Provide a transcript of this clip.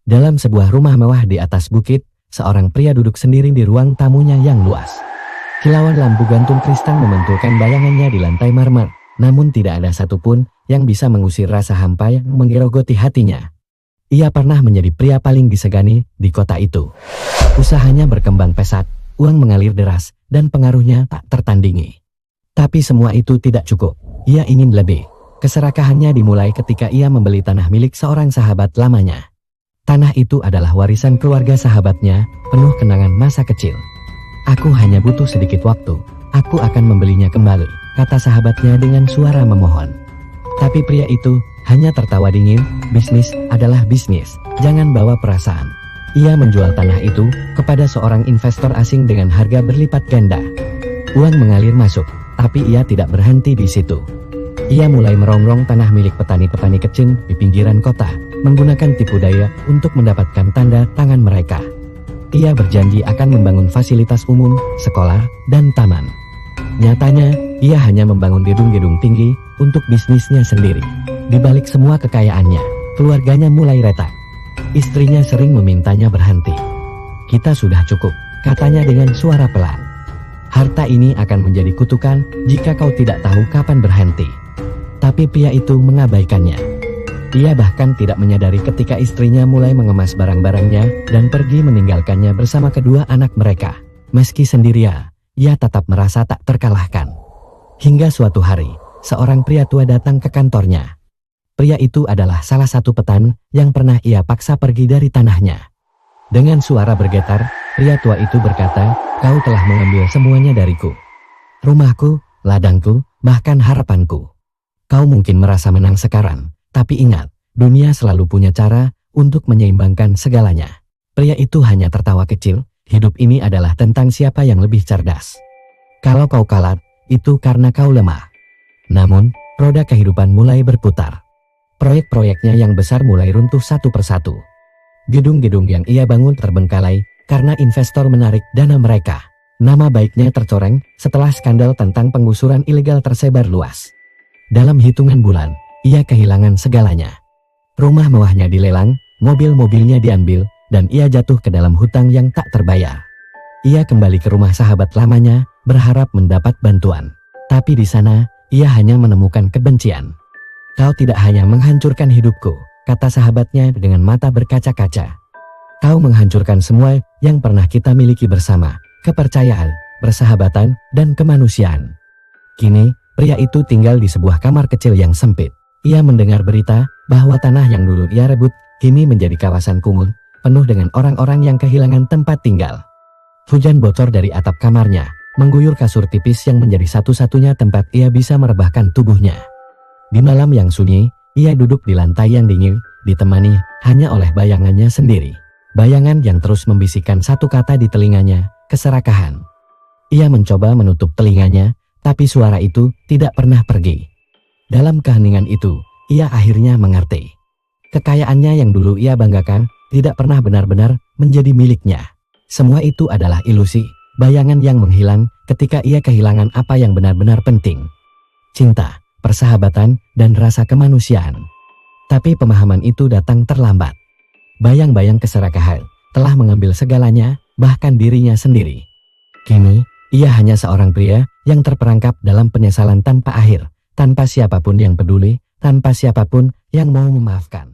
Dalam sebuah rumah mewah di atas bukit, seorang pria duduk sendiri di ruang tamunya yang luas. Kilauan lampu gantung kristal memantulkan bayangannya di lantai marmer, namun tidak ada satupun yang bisa mengusir rasa hampa yang menggerogoti hatinya. Ia pernah menjadi pria paling disegani di kota itu. Usahanya berkembang pesat, uang mengalir deras, dan pengaruhnya tak tertandingi. Tapi semua itu tidak cukup. Ia ingin lebih. Keserakahannya dimulai ketika ia membeli tanah milik seorang sahabat lamanya. Tanah itu adalah warisan keluarga sahabatnya, penuh kenangan masa kecil. "Aku hanya butuh sedikit waktu, aku akan membelinya kembali," kata sahabatnya dengan suara memohon. Tapi pria itu hanya tertawa dingin. "Bisnis adalah bisnis, jangan bawa perasaan." Ia menjual tanah itu kepada seorang investor asing dengan harga berlipat ganda. Uang mengalir masuk, tapi ia tidak berhenti di situ. Ia mulai merongrong tanah milik petani-petani kecil di pinggiran kota, menggunakan tipu daya untuk mendapatkan tanda tangan mereka. Ia berjanji akan membangun fasilitas umum, sekolah, dan taman. Nyatanya, ia hanya membangun gedung-gedung tinggi untuk bisnisnya sendiri. Di balik semua kekayaannya, keluarganya mulai retak. Istrinya sering memintanya berhenti. "Kita sudah cukup," katanya dengan suara pelan. "Harta ini akan menjadi kutukan jika kau tidak tahu kapan berhenti." Tapi pria itu mengabaikannya. Ia bahkan tidak menyadari ketika istrinya mulai mengemas barang-barangnya dan pergi meninggalkannya bersama kedua anak mereka. Meski sendirian, ia tetap merasa tak terkalahkan. Hingga suatu hari, seorang pria tua datang ke kantornya. Pria itu adalah salah satu petani yang pernah ia paksa pergi dari tanahnya. Dengan suara bergetar, pria tua itu berkata, "Kau telah mengambil semuanya dariku. Rumahku, ladangku, bahkan harapanku. Kau mungkin merasa menang sekarang, tapi ingat, dunia selalu punya cara untuk menyeimbangkan segalanya." Pria itu hanya tertawa kecil. "Hidup ini adalah tentang siapa yang lebih cerdas. Kalau kau kalah, itu karena kau lemah." Namun, roda kehidupan mulai berputar. Proyek-proyeknya yang besar mulai runtuh satu persatu. Gedung-gedung yang ia bangun terbengkalai karena investor menarik dana mereka. Nama baiknya tercoreng setelah skandal tentang penggusuran ilegal tersebar luas. Dalam hitungan bulan, ia kehilangan segalanya. Rumah mewahnya dilelang, mobil-mobilnya diambil, dan ia jatuh ke dalam hutang yang tak terbayar. Ia kembali ke rumah sahabat lamanya, berharap mendapat bantuan. Tapi di sana, ia hanya menemukan kebencian. "Kau tidak hanya menghancurkan hidupku," kata sahabatnya dengan mata berkaca-kaca. "Kau menghancurkan semua yang pernah kita miliki bersama, kepercayaan, persahabatan, dan kemanusiaan." Kini, pria itu tinggal di sebuah kamar kecil yang sempit. Ia mendengar berita bahwa tanah yang dulu ia rebut kini menjadi kawasan kumuh, penuh dengan orang-orang yang kehilangan tempat tinggal. Hujan bocor dari atap kamarnya, mengguyur kasur tipis yang menjadi satu-satunya tempat ia bisa merebahkan tubuhnya. Di malam yang sunyi, ia duduk di lantai yang dingin, ditemani hanya oleh bayangannya sendiri. Bayangan yang terus membisikkan satu kata di telinganya, keserakahan. Ia mencoba menutup telinganya, tapi suara itu tidak pernah pergi. Dalam keheningan itu, ia akhirnya mengerti. Kekayaannya yang dulu ia banggakan, tidak pernah benar-benar menjadi miliknya. Semua itu adalah ilusi, bayangan yang menghilang ketika ia kehilangan apa yang benar-benar penting. Cinta, persahabatan, dan rasa kemanusiaan. Tapi pemahaman itu datang terlambat. Bayang-bayang keserakahan telah mengambil segalanya, bahkan dirinya sendiri. Kini, ia hanya seorang pria yang terperangkap dalam penyesalan tanpa akhir, tanpa siapapun yang peduli, tanpa siapapun yang mau memaafkan.